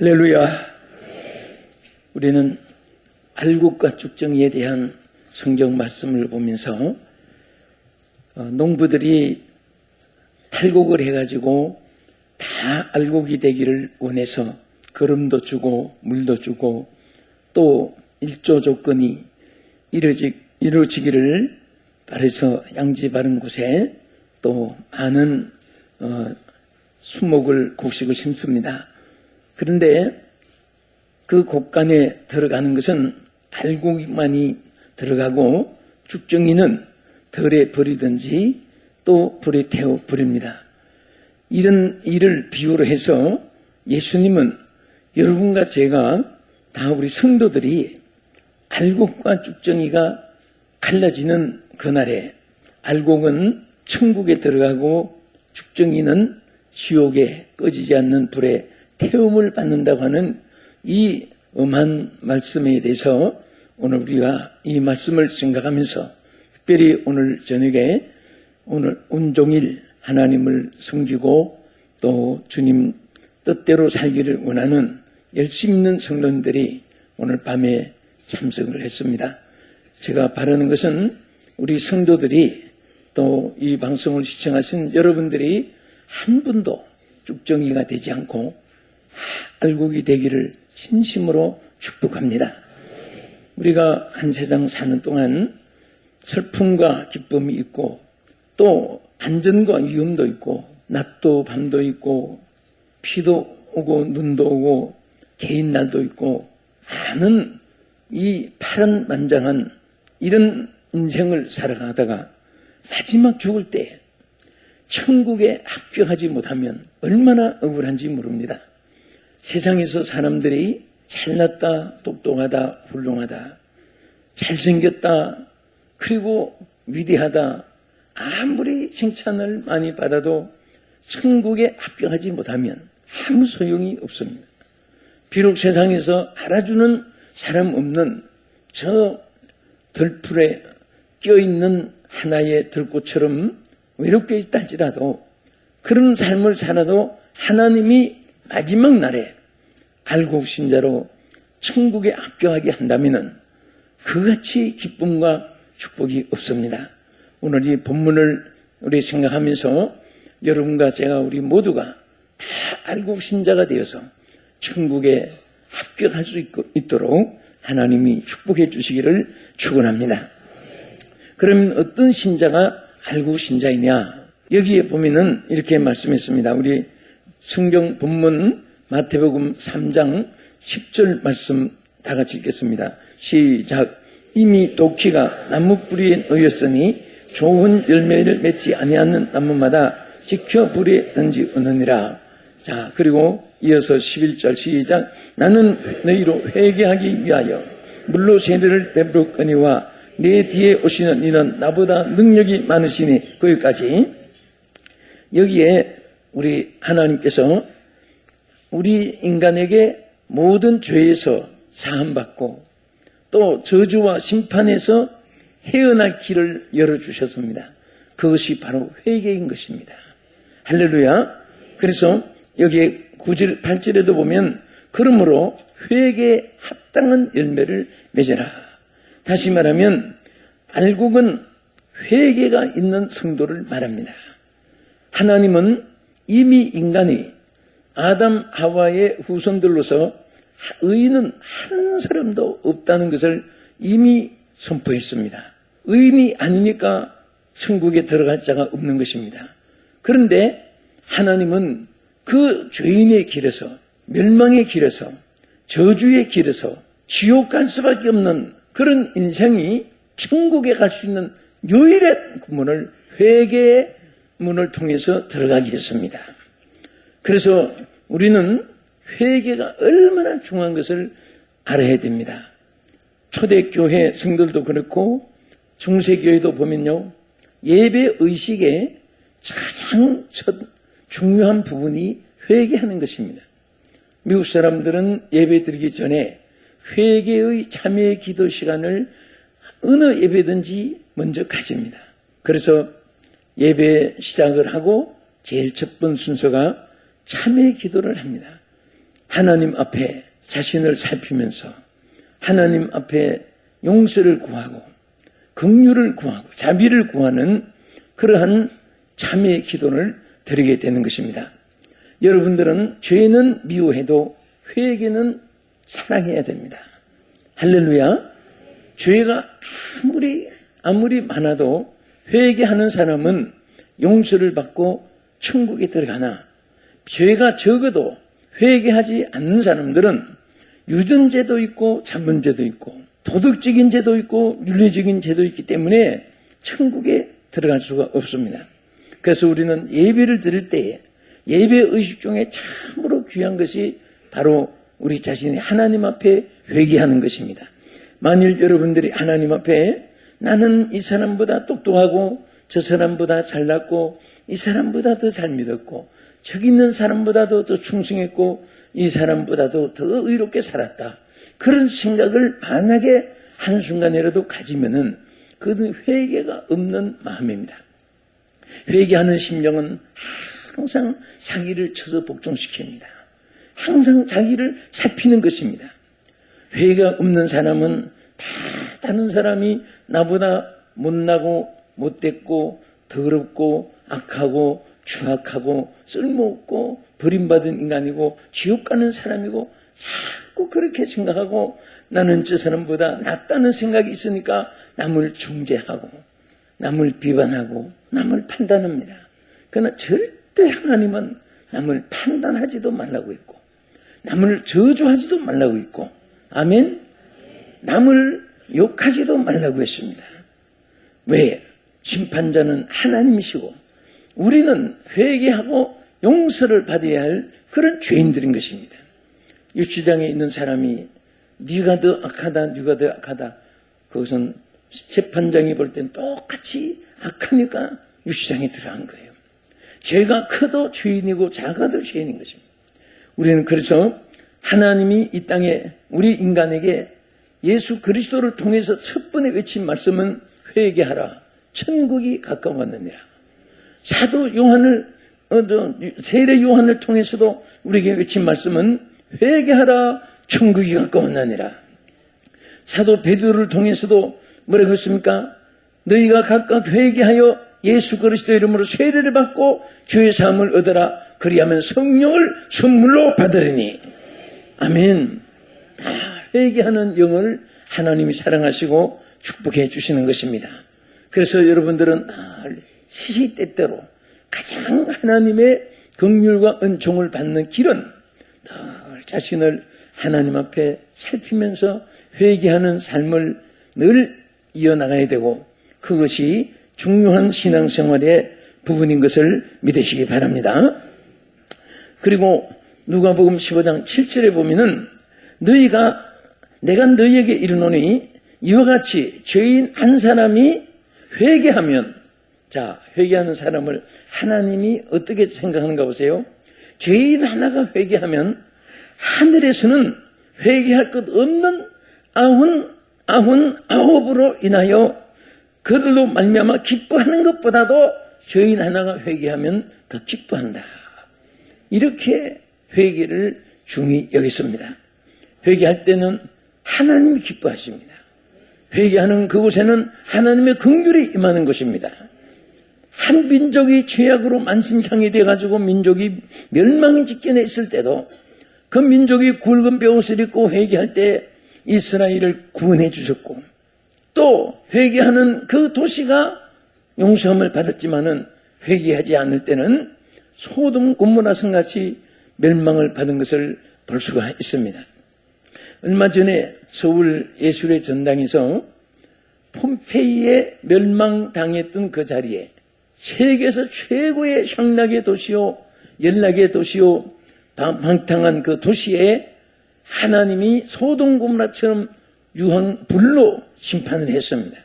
할렐루야. 우리는 알곡과 쭉정이에 대한 성경 말씀을 보면서 농부들이 탈곡을 해가지고 다 알곡이 되기를 원해서 거름도 주고 물도 주고 또 일조 조건이 이루어지기를 바라서 양지 바른 곳에 또 많은 수목을 곡식을 심습니다. 그런데 그 곡간에 들어가는 것은 알곡만이 들어가고 쭉정이는 덜에 버리든지 또 불에 태워 버립니다. 이런 일을 비유로 해서 예수님은 여러분과 제가 다 우리 성도들이 알곡과 쭉정이가 갈라지는 그날에 알곡은 천국에 들어가고 쭉정이는 지옥에 꺼지지 않는 불에 태움을 받는다고 하는 이 엄한 말씀에 대해서 오늘 우리가 이 말씀을 생각하면서 특별히 오늘 저녁에 오늘 온종일 하나님을 섬기고 또 주님 뜻대로 살기를 원하는 열심 있는 성도님들이 오늘 밤에 참석을 했습니다. 제가 바라는 것은 우리 성도들이 또 이 방송을 시청하신 여러분들이 한 분도 쭉정이가 되지 않고 알곡이 되기를 진심으로 축복합니다. 우리가 한 세상 사는 동안 슬픔과 기쁨이 있고 또 안전과 위험도 있고 낮도 밤도 있고 비도 오고 눈도 오고 개인 날도 있고 많은 이 파란만장한 이런 인생을 살아가다가 마지막 죽을 때 천국에 합격하지 못하면 얼마나 억울한지 모릅니다. 세상에서 사람들이 잘났다, 똑똑하다, 훌륭하다, 잘생겼다, 그리고 위대하다, 아무리 칭찬을 많이 받아도 천국에 합격하지 못하면 아무 소용이 없습니다. 비록 세상에서 알아주는 사람 없는 저 들풀에 껴있는 하나의 들꽃처럼 외롭게 있다 할지라도 그런 삶을 살아도 하나님이 마지막 날에 알곡 신자로 천국에 합격하게 한다면 그같이 기쁨과 축복이 없습니다. 오늘 이 본문을 우리 생각하면서 여러분과 제가 우리 모두가 다 알곡 신자가 되어서 천국에 합격할 수 있도록 하나님이 축복해 주시기를 축원합니다. 그러면 어떤 신자가 알곡 신자이냐? 여기에 보면은 이렇게 말씀했습니다. 우리 성경 본문 마태복음 3장 10절 말씀 다 같이 읽겠습니다. 시작. 이미 도끼가 나무 뿌리에 놓였으니 좋은 열매를 맺지 아니하는 나무마다 지켜 불에 던지느니라. 자, 그리고 이어서 11절 시작. 나는 너희로 회개하기 위하여 물로 세례를 베풀었거니와 내 뒤에 오시는 이는 나보다 능력이 많으시니. 거기까지. 여기에 우리 하나님께서 우리 인간에게 모든 죄에서 사함받고 또 저주와 심판에서 헤어날 길을 열어주셨습니다. 그것이 바로 회개인 것입니다. 할렐루야. 그래서 여기에 9절, 8절에도 보면 그러므로 회개에 합당한 열매를 맺어라. 다시 말하면 알곡은 회개가 있는 성도를 말합니다. 하나님은 이미 인간이 아담 하와의 후손들로서 의인은 한 사람도 없다는 것을 이미 선포했습니다. 의인이 아니니까 천국에 들어갈 자가 없는 것입니다. 그런데 하나님은 그 죄인의 길에서 멸망의 길에서 저주의 길에서 지옥 갈 수밖에 없는 그런 인생이 천국에 갈 수 있는 유일한 문을 회개의 문을 통해서 들어가게 했습니다. 그래서 우리는 회개가 얼마나 중요한 것을 알아야 됩니다. 초대교회 성들도 그렇고 중세교회도 보면요, 예배 의식의 가장 첫 중요한 부분이 회개하는 것입니다. 미국 사람들은 예배 드리기 전에 회개의 참회 기도 시간을 어느 예배든지 먼저 가집니다. 그래서 예배 시작을 하고 제일 첫 번 순서가 참회 기도를 합니다. 하나님 앞에 자신을 살피면서 하나님 앞에 용서를 구하고 긍휼을 구하고 자비를 구하는 그러한 참회의 기도를 드리게 되는 것입니다. 여러분들은 죄는 미워해도 회개는 사랑해야 됩니다. 할렐루야. 죄가 아무리 많아도 회개하는 사람은 용서를 받고 천국에 들어가나, 죄가 적어도 회개하지 않는 사람들은 유전죄도 있고 자문죄도 있고 도덕적인 죄도 있고 윤리적인 죄도 있기 때문에 천국에 들어갈 수가 없습니다. 그래서 우리는 예배를 드릴 때에 예배 의식 중에 참으로 귀한 것이 바로 우리 자신이 하나님 앞에 회개하는 것입니다. 만일 여러분들이 하나님 앞에 나는 이 사람보다 똑똑하고 저 사람보다 잘났고 이 사람보다 더 잘 믿었고 저기 있는 사람보다도 더 충성했고 이 사람보다도 더 의롭게 살았다, 그런 생각을 만약에 한순간이라도 가지면은 그것은 회개가 없는 마음입니다. 회개하는 심령은 항상 자기를 쳐서 복종시킵니다. 항상 자기를 살피는 것입니다. 회개가 없는 사람은 다른 사람이 나보다 못나고 못됐고 더럽고 악하고 추악하고 쓸모없고 버림받은 인간이고 지옥 가는 사람이고 자꾸 그렇게 생각하고 나는 저 사람보다 낫다는 생각이 있으니까 남을 중재하고 남을 비판하고 남을 판단합니다. 그러나 절대 하나님은 남을 판단하지도 말라고 했고 남을 저주하지도 말라고 했고, 아멘? 남을 욕하지도 말라고 했습니다. 왜? 심판자는 하나님이시고 우리는 회개하고 용서를 받아야 할 그런 죄인들인 것입니다. 유치장에 있는 사람이 네가 더 악하다, 네가 더 악하다, 그것은 재판장이 볼 땐 똑같이 악하니까 유치장에 들어간 거예요. 죄가 커도 죄인이고 작아도 죄인인 것입니다. 우리는 그래서 하나님이 이 땅에 우리 인간에게 예수 그리스도를 통해서 첫 번에 외친 말씀은 회개하라, 천국이 가까웠느니라. 사도 요한을 세례 요한을 통해서도 우리에게 외친 말씀은 회개하라, 천국이 가까웠느니라. 사도 베드로를 통해서도 뭐라고 했습니까? 너희가 각각 회개하여 예수 그리스도 이름으로 세례를 받고 죄의 사함을 얻어라, 그리하면 성령을 선물로 받으리니. 아멘. 다 회개하는 영을 하나님이 사랑하시고 축복해 주시는 것입니다. 그래서 여러분들은 늘 시시때때로 가장 하나님의 긍휼과 은총을 받는 길은 늘 자신을 하나님 앞에 살피면서 회개하는 삶을 늘 이어나가야 되고, 그것이 중요한 신앙생활의 부분인 것을 믿으시기 바랍니다. 그리고 누가복음 15장 7절에 보면은 내가 너희에게 이르노니 이와 같이 죄인 한 사람이 회개하면, 자, 회개하는 사람을 하나님이 어떻게 생각하는가 보세요. 죄인 하나가 회개하면 하늘에서는 회개할 것 없는 99으로 인하여 그들로 말미암아 기뻐하는 것보다도 죄인 하나가 회개하면 더 기뻐한다. 이렇게 회개를 중히 여겼습니다. 회개할 때는 하나님이 기뻐하십니다. 회개하는 그곳에는 하나님의 긍휼이 임하는 것입니다. 한 민족이 죄악으로 만신창이 돼가지고 민족이 멸망의 직전에 있을 때도 그 민족이 굵은 뼈옷을 입고 회개할 때 이스라엘을 구원해 주셨고, 또 회개하는 그 도시가 용서함을 받았지만은 회개하지 않을 때는 소돔 고모라 성같이 멸망을 받은 것을 볼 수가 있습니다. 얼마 전에 서울 예술의 전당에서 폼페이에 멸망당했던 그 자리에 세계에서 최고의 향락의 도시요 연락의 도시요 방탕한 그 도시에 하나님이 소돔 고모라처럼 유황 불로 심판을 했습니다.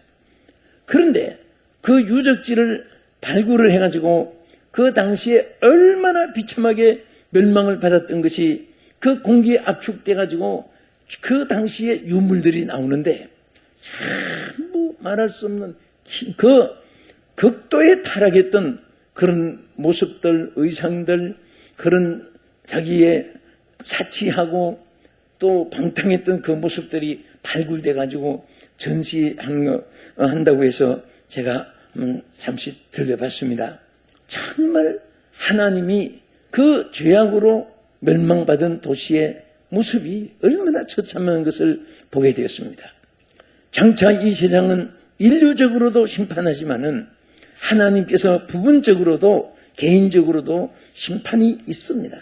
그런데 그 유적지를 발굴을 해가지고 그 당시에 얼마나 비참하게 멸망을 받았던 것이 그 공기에 압축돼가지고 그 당시에 유물들이 나오는데 전부 말할 수 없는 그 극도에 타락했던 그런 모습들, 의상들, 그런 자기의 사치하고 또 방탕했던 그 모습들이 발굴돼 가지고 전시한다고 해서 제가 잠시 들려봤습니다. 정말 하나님이 그 죄악으로 멸망받은 도시의 모습이 얼마나 처참한 것을 보게 되었습니다. 장차 이 세상은 인류적으로도 심판하지만은 하나님께서 부분적으로도 개인적으로도 심판이 있습니다.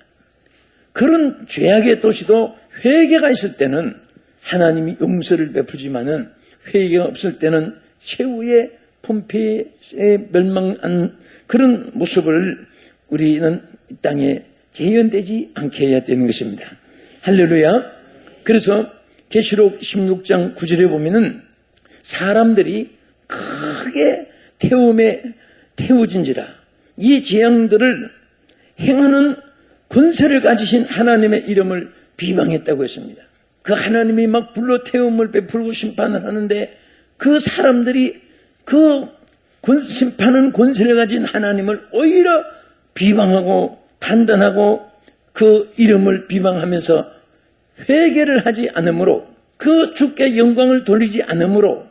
그런 죄악의 도시도 회개가 있을 때는 하나님이 용서를 베푸지만은 회개가 없을 때는 최후의 폼페이에 멸망한 그런 모습을 우리는 이 땅에 재현되지 않게 해야 되는 것입니다. 할렐루야. 그래서 계시록 16장 9절에 보면은 사람들이 크게 태움에 태워진지라 이 재앙들을 행하는 권세를 가지신 하나님의 이름을 비방했다고 했습니다. 그 하나님이 막 불로 태움을 베풀고 심판을 하는데 그 사람들이 그 심판하는 권세를 가진 하나님을 오히려 비방하고 판단하고 그 이름을 비방하면서 회개를 하지 않으므로 그 주께 영광을 돌리지 않으므로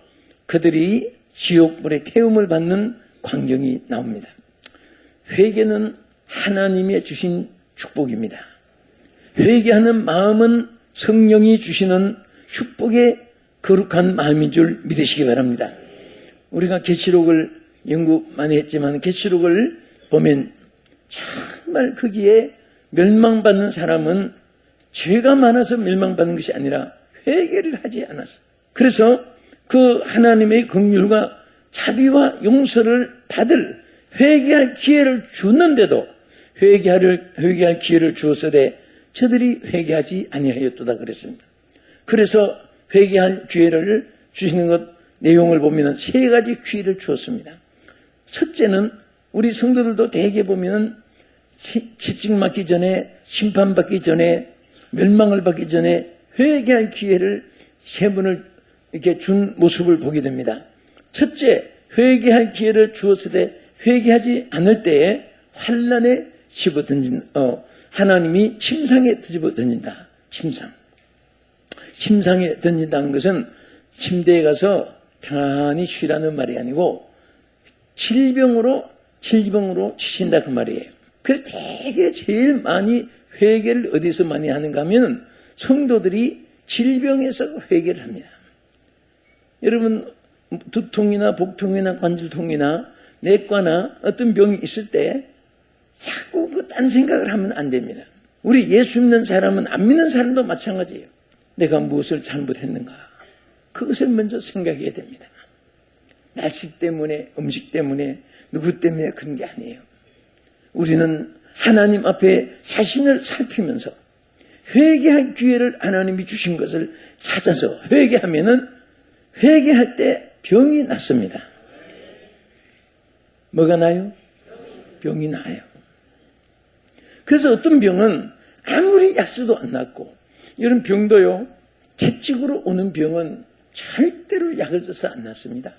그들이 지옥불의 태움을 받는 광경이 나옵니다. 회개는 하나님의 주신 축복입니다. 회개하는 마음은 성령이 주시는 축복의 거룩한 마음인 줄 믿으시기 바랍니다. 우리가 계시록을 연구 많이 했지만 계시록을 보면 정말 거기에 멸망받는 사람은 죄가 많아서 멸망받는 것이 아니라 회개를 하지 않았어. 그래서 그 하나님의 긍휼과 자비와 용서를 받을 회개할 기회를 주는데도 회개할 기회를 주었으되 저들이 회개하지 아니하였도다 그랬습니다. 그래서 회개할 기회를 주시는 것 내용을 보면 세 가지 기회를 주었습니다. 첫째는 우리 성도들도 대개 보면 채찍 맞기 전에 심판받기 전에 멸망을 받기 전에 회개할 기회를 세 번을 이렇게 준 모습을 보게 됩니다. 첫째, 회개할 기회를 주었을 회개하지 않을 때에 환난에 하나님이 침상에 뒤집어 던진다. 침상에 던진다는 것은 침대에 가서 편안히 쉬라는 말이 아니고 질병으로 치신다 그 말이에요. 그래서 되게 제일 많이 회개를 어디서 많이 하는가 하면 성도들이 질병에서 회개를 합니다. 여러분 두통이나 복통이나 관절통이나 내과나 어떤 병이 있을 때 자꾸 그 딴 생각을 하면 안 됩니다. 우리 예수 믿는 사람은 안 믿는 사람도 마찬가지예요. 내가 무엇을 잘못했는가 그것을 먼저 생각해야 됩니다. 날씨 때문에 음식 때문에 누구 때문에 그런 게 아니에요. 우리는 하나님 앞에 자신을 살피면서 회개할 기회를 하나님이 주신 것을 찾아서 회개하면은 회개할 때 병이 낫습니다. 뭐가 나요? 병이 나요. 그래서 어떤 병은 아무리 약 써도 안 낫고 이런 병도요 채찍으로 오는 병은 절대로 약을 써서 안 낫습니다.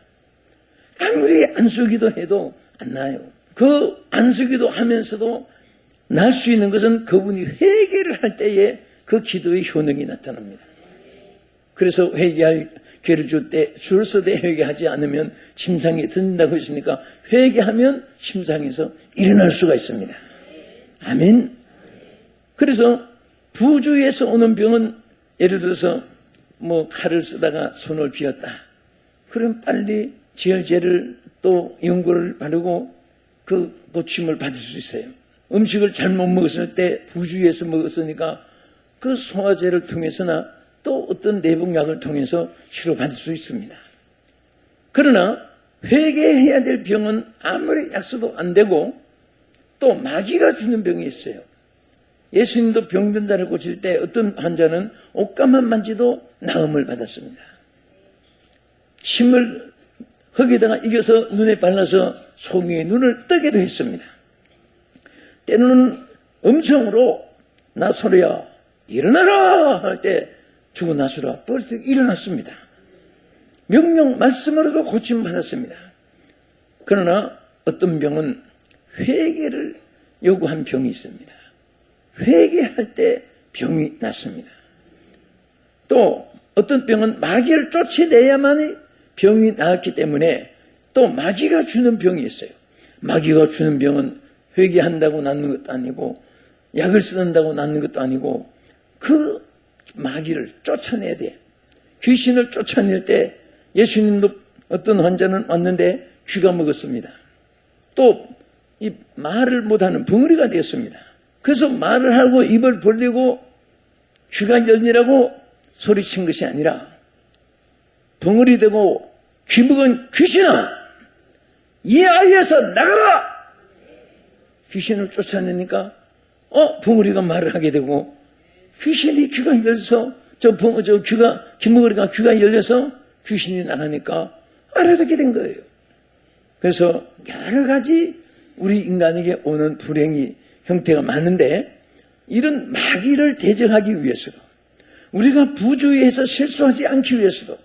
아무리 안수기도 해도 안 나요. 그 안수기도 하면서도 날 수 있는 것은 그분이 회개를 할 때에 그 기도의 효능이 나타납니다. 그래서 회개할 기회를 주었을 때 회개하지 않으면 침상에 든다고 했으니까 회개하면 침상에서 일어날 수가 있습니다. 아멘. 그래서 부주에서 오는 병은 예를 들어서 칼을 쓰다가 손을 비었다. 그럼 빨리 지혈제를 또 연고를 바르고 그 고침을 받을 수 있어요. 음식을 잘못 먹었을 때 부주에서 먹었으니까 그 소화제를 통해서나 또 어떤 내복약을 통해서 치료받을 수 있습니다. 그러나 회개해야 될 병은 아무리 약 써도 안 되고 또 마귀가 주는 병이 있어요. 예수님도 병든 자를 고칠 때 어떤 환자는 옷감만 만지도 나음을 받았습니다. 침을 흙에다가 이겨서 눈에 발라서 송이의 눈을 뜨게도 했습니다. 때로는 음성으로 나사로야 일어나라 할 때 죽은 나사로가 뻘떡 일어났습니다. 명령 말씀으로도 고침을 받았습니다. 그러나 어떤 병은 회개를 요구한 병이 있습니다. 회개할 때 병이 났습니다. 또 어떤 병은 마귀를 쫓아내야만이 병이 나았기 때문에 또 마귀가 주는 병이 있어요. 마귀가 주는 병은 회개한다고 낫는 것도 아니고 약을 쓰는다고 낫는 것도 아니고 그 마귀를 쫓아내야 돼. 귀신을 쫓아낼 때 예수님도 어떤 환자는 왔는데 쥐가 먹었습니다. 또 이 말을 못하는 벙어리가 되었습니다. 그래서 말을 하고 입을 벌리고 쥐가 열리라고 소리친 것이 아니라 벙어리 되고 귀 먹은 귀신아 이 아이에서 나가라! 귀신을 쫓아내니까 벙어리가 말을 하게 되고 귀신이 귀가 열려서 귀머거리가 귀가 열려서 귀신이 나가니까 알아듣게 된 거예요. 그래서 여러 가지 우리 인간에게 오는 불행이 형태가 많은데 이런 마귀를 대적하기 위해서도 우리가 부주의해서 실수하지 않기 위해서도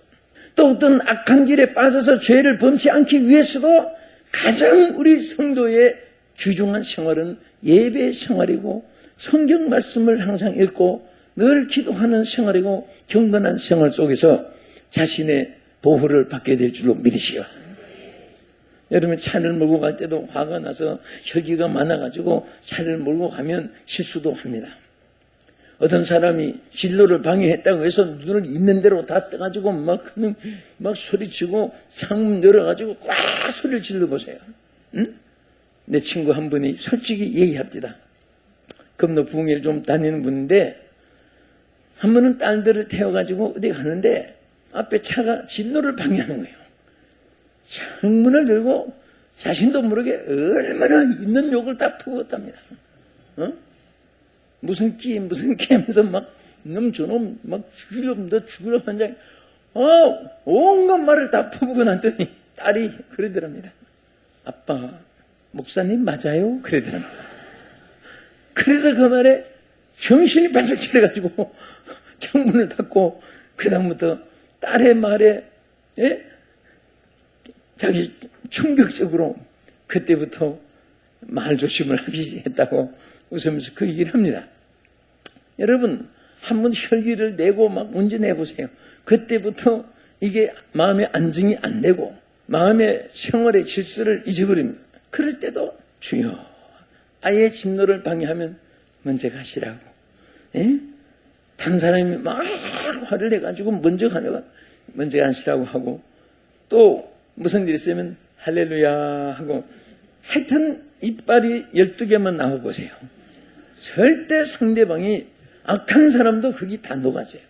또 어떤 악한 길에 빠져서 죄를 범치 않기 위해서도 가장 우리 성도의 귀중한 생활은 예배 생활이고 성경 말씀을 항상 읽고 늘 기도하는 생활이고 경건한 생활 속에서 자신의 보호를 받게 될 줄로 믿으시오. 여러분 차를 몰고 갈 때도 화가 나서 혈기가 많아가지고 차를 몰고 가면 실수도 합니다. 어떤 사람이 진로를 방해했다고 해서 눈을 있는 대로 다 떠가지고 막 소리치고 창문 열어가지고 꽉 소리를 질러보세요. 응? 내 친구 한 분이 솔직히 얘기합니다. 금도 부흥회를 좀 다니는 분인데 한 번은 딸들을 태워가지고 어디 가는데 앞에 차가 진로를 방해하는 거예요. 창문을 들고 자신도 모르게 얼마나 있는 욕을 다 퍼붓답니다. 무슨 끼 하면서 막 놈 저놈 막 죽이려면 너 죽이려면 한장 온갖 말을 다 퍼붓고 났더니 딸이 그러더랍니다. 아빠 목사님 맞아요? 그러더랍니다. 그래서 그 말에 정신이 반짝 차려가지고 창문을 닫고 그 다음부터 딸의 말에 자기 충격적으로 그때부터 말 조심을 하기 했다고 웃으면서 그 얘기를 합니다. 여러분 한번 혈기를 내고 막 운전해 보세요. 그때부터 이게 마음의 안정이 안 되고 마음의 생활의 질서를 잊어버립니다. 그럴 때도 주여 아예 진노를 방해하면 먼저 가시라고. 다른 사람이 막 화를 내가지고 먼저 가시라고 하고 또 무슨 일이 있으면 할렐루야 하고 하여튼 이빨이 12개만 나와보세요. 절대 상대방이 악한 사람도 거기 다 녹아져요.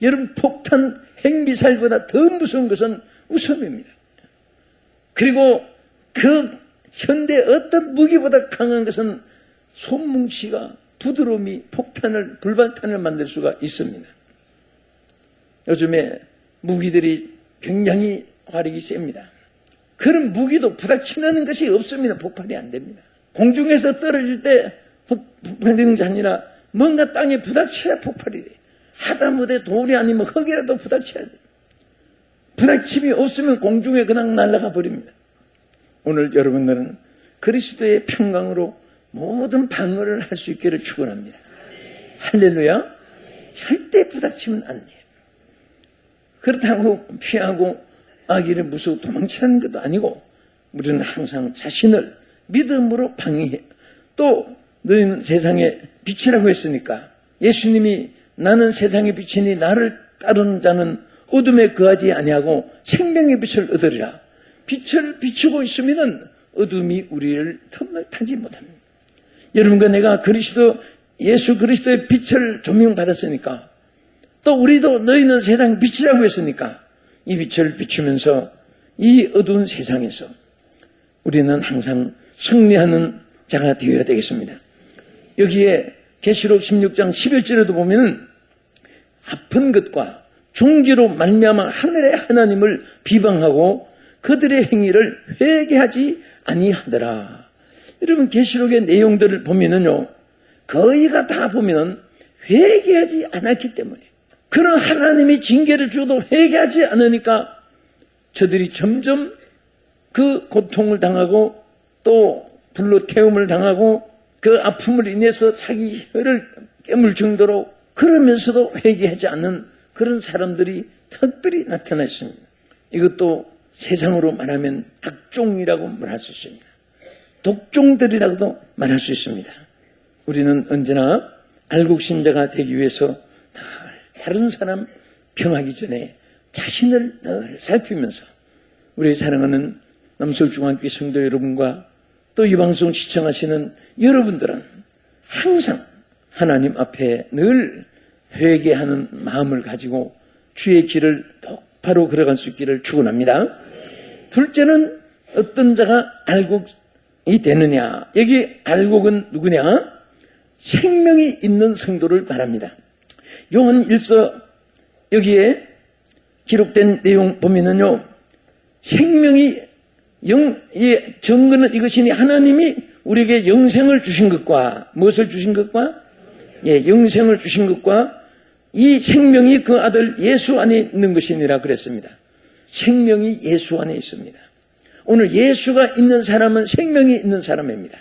여러분 폭탄 핵미사일보다 더 무서운 것은 웃음입니다. 그리고 그 현대 어떤 무기보다 강한 것은 손뭉치가 부드러움이 불발탄을 만들 수가 있습니다. 요즘에 무기들이 굉장히 화력이 셉니다. 그런 무기도 부닥치는 것이 없습니다. 폭발이 안 됩니다. 공중에서 떨어질 때 폭발되는 게 아니라 뭔가 땅에 부닥쳐야 폭발이 돼요. 하다못해 돌이 아니면 흙이라도 부닥쳐야 돼요. 부닥침이 없으면 공중에 그냥 날아가 버립니다. 오늘 여러분들은 그리스도의 평강으로 모든 방어를 할 수 있기를 축원합니다. 할렐루야. 절대 부닥치면 안 돼요. 그렇다고 피하고 아기를 무서워 도망치는 것도 아니고 우리는 항상 자신을 믿음으로 방해해. 또 너희는 세상의 빛이라고 했으니까 예수님이 나는 세상의 빛이니 나를 따르는 자는 어둠에 거하지 아니하고 생명의 빛을 얻으리라. 빛을 비추고 있으면 어둠이 우리를 틈을 타지 못합니다. 여러분과 내가 예수 그리스도의 빛을 조명받았으니까 또 우리도 너희는 세상 빛이라고 했으니까 이 빛을 비추면서 이 어두운 세상에서 우리는 항상 승리하는 자가 되어야 되겠습니다. 여기에 계시록 16장 11절에도 보면 아픈 것과 종기로 말미암아 하늘의 하나님을 비방하고 그들의 행위를 회개하지 아니하더라. 여러분 계시록의 내용들을 보면은요 거의가 다 보면 회개하지 않았기 때문에 그런 하나님이 징계를 주어도 회개하지 않으니까 저들이 점점 그 고통을 당하고 또 불로 태움을 당하고 그 아픔을 인해서 자기 혀를 깨물 정도로 그러면서도 회개하지 않는 그런 사람들이 특별히 나타나 있습니다. 이것도 세상으로 말하면 악종이라고 말할 수 있습니다. 독종들이라고도 말할 수 있습니다. 우리는 언제나 알곡신자가 되기 위해서 늘 다른 사람 평하기 전에 자신을 늘 살피면서 우리 사랑하는 남서울중앙교회 성도 여러분과 또 이 방송 시청하시는 여러분들은 항상 하나님 앞에 늘 회개하는 마음을 가지고 주의 길을 똑바로 걸어갈 수 있기를 축원합니다. 둘째는 어떤 자가 알곡이 되느냐. 여기 알곡은 누구냐? 생명이 있는 성도를 말합니다. 요한 1서 여기에 기록된 내용 보면은요, 생명이 증거는 이것이니 하나님이 우리에게 영생을 주신 것과 무엇을 주신 것과 영생을 주신 것과 이 생명이 그 아들 예수 안에 있는 것이니라 그랬습니다. 생명이 예수 안에 있습니다. 오늘 예수가 있는 사람은 생명이 있는 사람입니다.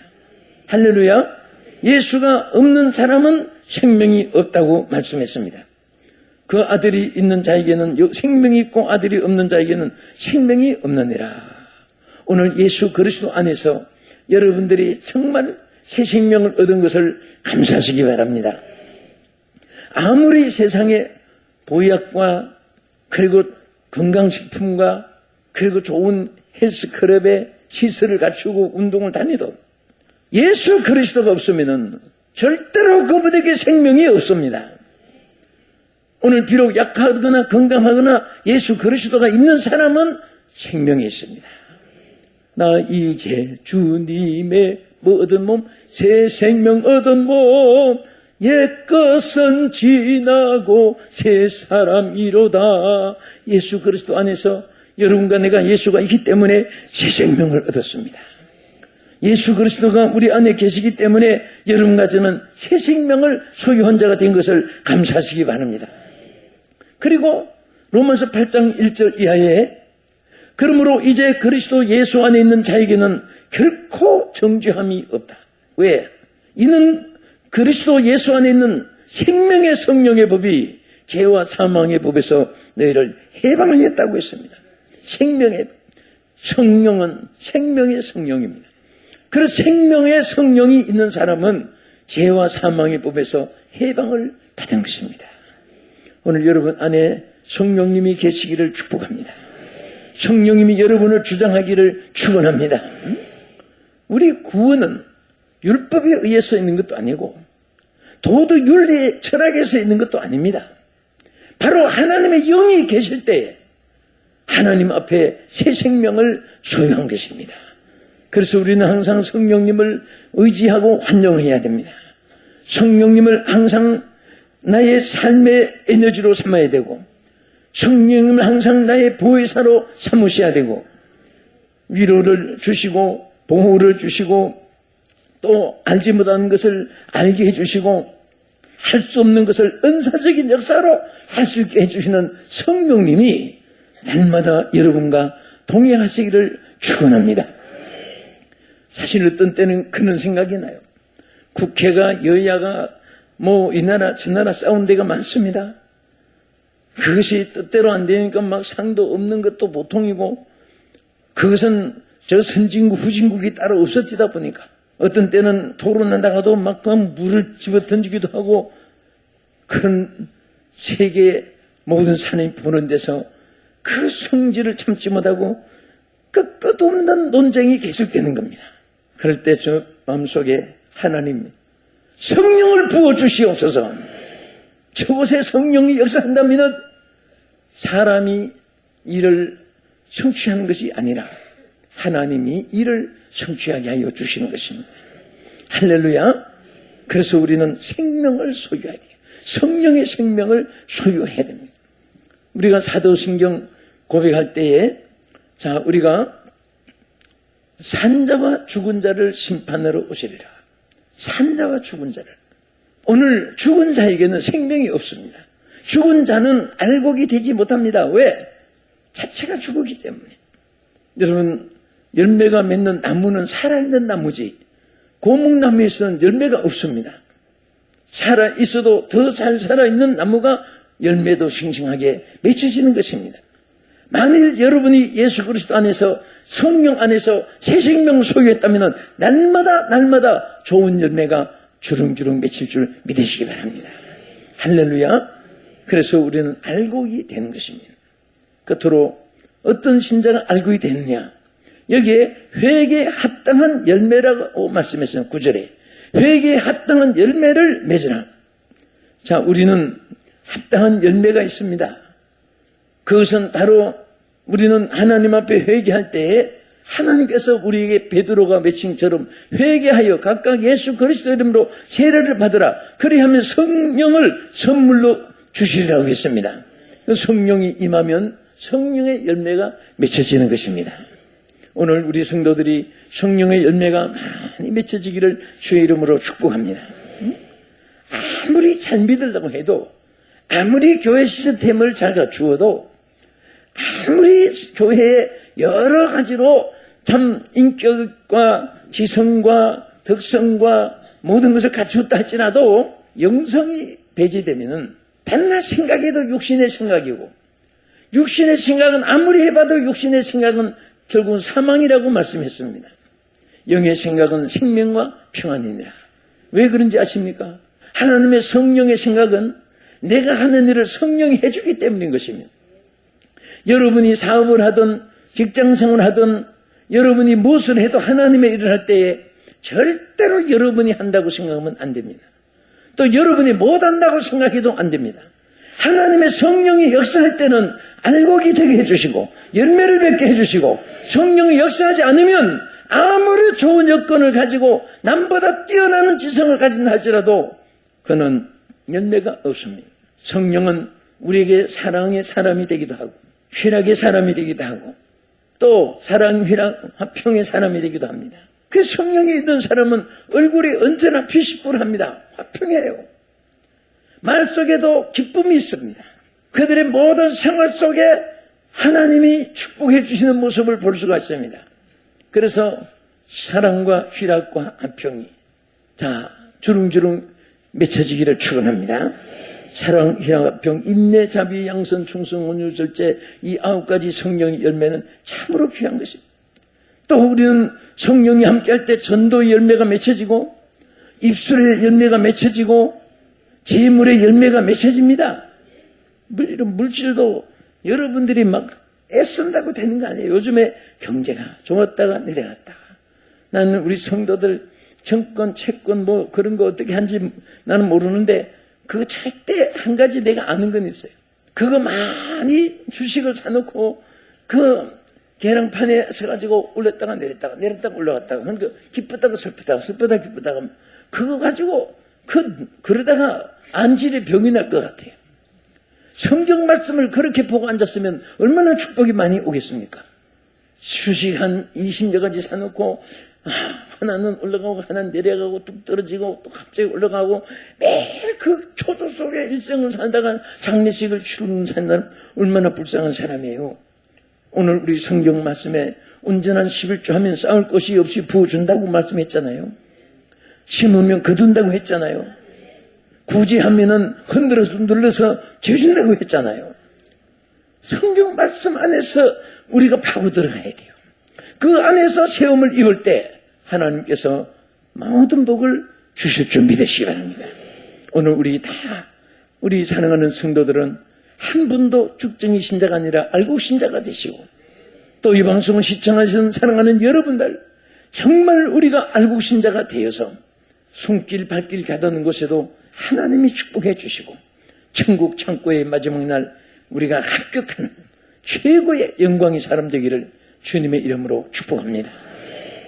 할렐루야. 예수가 없는 사람은 생명이 없다고 말씀했습니다. 그 아들이 있는 자에게는 생명이 있고 아들이 없는 자에게는 생명이 없느니라. 오늘 예수 그리스도 안에서 여러분들이 정말 새 생명을 얻은 것을 감사하시기 바랍니다. 아무리 세상에 보약과 그리고 건강식품과 그리고 좋은 헬스클럽에 시설을 갖추고 운동을 다니도 예수 그리스도가 없으면 절대로 그분에게 생명이 없습니다. 오늘 비록 약하거나 건강하거나 예수 그리스도가 있는 사람은 생명이 있습니다. 나 이제 주님의 얻은 몸 새 생명 얻은 몸 옛것은 지나고 새 사람이로다. 예수 그리스도 안에서 여러분과 내가 예수가 있기 때문에 새 생명을 얻었습니다. 예수 그리스도가 우리 안에 계시기 때문에 여러분과 저는 새 생명을 소유한 자가 된 것을 감사하시기 바랍니다. 그리고 로마서 8장 1절 이하에 그러므로 이제 그리스도 예수 안에 있는 자에게는 결코 정죄함이 없다. 왜? 이는 그리스도 예수 안에 있는 생명의 성령의 법이 죄와 사망의 법에서 너희를 해방하였다고 했습니다. 생명의 성령은 생명의 성령입니다. 그래서 생명의 성령이 있는 사람은 죄와 사망의 법에서 해방을 받은 것입니다. 오늘 여러분 안에 성령님이 계시기를 축복합니다. 성령님이 여러분을 주장하기를 축원합니다. 우리 구원은 율법에 의해서 있는 것도 아니고 도덕 윤리 철학에서 있는 것도 아닙니다. 바로 하나님의 영이 계실 때에 하나님 앞에 새 생명을 소유한 것입니다. 그래서 우리는 항상 성령님을 의지하고 환영해야 됩니다. 성령님을 항상 나의 삶의 에너지로 삼아야 되고 성령님을 항상 나의 보혜사로 삼으셔야 되고 위로를 주시고 보호를 주시고 또 알지 못하는 것을 알게 해주시고 할 수 없는 것을 은사적인 역사로 할 수 있게 해주시는 성령님이 날마다 여러분과 동행하시기를 축원합니다. 사실 어떤 때는 그런 생각이 나요. 국회가 여야가 이 나라 저 나라 싸운 데가 많습니다. 그것이 뜻대로 안 되니까 막 상도 없는 것도 보통이고 그것은 저 선진국 후진국이 따로 없어지다 보니까 어떤 때는 토론한다가도 막 물을 집어 던지기도 하고 그런 세계 모든 사람이 보는 데서 그 성질을 참지 못하고 끝없는 논쟁이 계속되는 겁니다. 그럴 때 저 마음속에 하나님 성령을 부어주시옵소서. 저곳에 성령이 역사한다면 사람이 이를 성취하는 것이 아니라 하나님이 이를 성취하게 하여 주시는 것입니다. 할렐루야. 그래서 우리는 생명을 소유해야 돼요. 성령의 생명을 소유해야 됩니다. 우리가 사도신경 고백할 때에 우리가 산자와 죽은 자를 심판하러 오시리라. 산자와 죽은 자를. 오늘 죽은 자에게는 생명이 없습니다. 죽은 자는 알곡이 되지 못합니다. 왜? 자체가 죽었기 때문에. 여러분 열매가 맺는 나무는 살아있는 나무지 고목나무에서는 열매가 없습니다. 살아 있어도 더 잘 살아있는 나무가 열매도 싱싱하게 맺혀지는 것입니다. 만일 여러분이 예수 그리스도 안에서 성령 안에서 새 생명을 소유했다면 날마다 좋은 열매가 주렁주렁 맺힐 줄 믿으시기 바랍니다. 할렐루야. 그래서 우리는 알곡이 되는 것입니다. 끝으로 어떤 신자가 알곡이 되느냐, 여기에 회개에 합당한 열매라고 말씀했어요. 9절에 회개에 합당한 열매를 맺으라. 자, 우리는 합당한 열매가 있습니다. 그것은 바로 우리는 하나님 앞에 회개할 때에 하나님께서 우리에게 베드로가 맺힌처럼 회개하여 각각 예수 그리스도 이름으로 세례를 받으라. 그리하면 성령을 선물로 주시리라고 했습니다. 성령이 임하면 성령의 열매가 맺혀지는 것입니다. 오늘 우리 성도들이 성령의 열매가 많이 맺혀지기를 주의 이름으로 축복합니다. 아무리 잘 믿으려고 해도, 아무리 교회 시스템을 잘 갖추어도, 아무리 교회에 여러 가지로 참 인격과 지성과 덕성과 모든 것을 갖추었다 할지라도 영성이 배제되면은 밤낮 생각해도 육신의 생각이고, 육신의 생각은 아무리 해봐도 육신의 생각은 결국은 사망이라고 말씀했습니다. 영의 생각은 생명과 평안이니라. 왜 그런지 아십니까? 하나님의 성령의 생각은 내가 하는 일을 성령이 해주기 때문인 것입니다. 여러분이 사업을 하든 직장생활을 하든 여러분이 무엇을 해도 하나님의 일을 할 때에 절대로 여러분이 한다고 생각하면 안 됩니다. 또 여러분이 못한다고 생각해도 안 됩니다. 하나님의 성령이 역사할 때는 알곡이 되게 해주시고 열매를 맺게 해주시고, 성령이 역사하지 않으면 아무리 좋은 여건을 가지고 남보다 뛰어나는 지성을 가진다 할지라도 그는 열매가 없습니다. 성령은 우리에게 사랑의 사람이 되기도 하고 희락의 사람이 되기도 하고 또 사랑, 희락, 화평의 사람이 되기도 합니다. 그 성령이 있는 사람은 얼굴이 언제나 피시불합니다. 화평해요. 말 속에도 기쁨이 있습니다. 그들의 모든 생활 속에 하나님이 축복해 주시는 모습을 볼 수가 있습니다. 그래서 사랑과 희락과 화평이 주릉주릉 맺혀지기를 축원합니다. 사랑, 희락, 화평, 인내, 자비, 양선, 충성, 온유, 절제, 이 9가지 성령의 열매는 참으로 귀한 것입니다. 또 우리는 성령이 함께할 때 전도의 열매가 맺혀지고 입술의 열매가 맺혀지고 재물의 열매가 맺혀집니다. 이런 물질도 여러분들이 막 애쓴다고 되는 거 아니에요. 요즘에 경제가 좋았다가 내려갔다가. 나는 우리 성도들 정권, 채권 뭐 그런 거 어떻게 하는지 나는 모르는데 그거 절대 한 가지 내가 아는 건 있어요. 그거 많이 주식을 사놓고 그 계량판에 서가지고 올렸다가 내렸다가 올라갔다가 그러니까 기쁘다가 슬프다가 기쁘다가 그거 가지고 그러다가 안질의 병이 날 것 같아요. 성경 말씀을 그렇게 보고 앉았으면 얼마나 축복이 많이 오겠습니까? 주식 한 20여 가지 사놓고 하나는 올라가고 하나는 내려가고 뚝 떨어지고 또 갑자기 올라가고 매일 그 초조 속에 일생을 살다가 장례식을 치르는 사람 얼마나 불쌍한 사람이에요. 오늘 우리 성경 말씀에 온전한 11조 하면 싸울 것이 없이 부어준다고 말씀했잖아요. 심으면 거둔다고 했잖아요. 굳이 하면은 흔들어서 눌러서 주신다고 했잖아요. 성경 말씀 안에서 우리가 파고 들어가야 돼요. 그 안에서 세움을 입을 때 하나님께서 모든 복을 주실 줄 믿으시기 바랍니다. 오늘 우리 사랑하는 성도들은 한 분도 죽정이 신자가 아니라 알곡 신자가 되시고 또 이 방송을 시청하시는 사랑하는 여러분들 정말 우리가 알곡 신자가 되어서 손길 발길 가다는 곳에도 하나님이 축복해 주시고 천국 창고의 마지막 날 우리가 합격하는 최고의 영광의 사람 되기를 주님의 이름으로 축복합니다.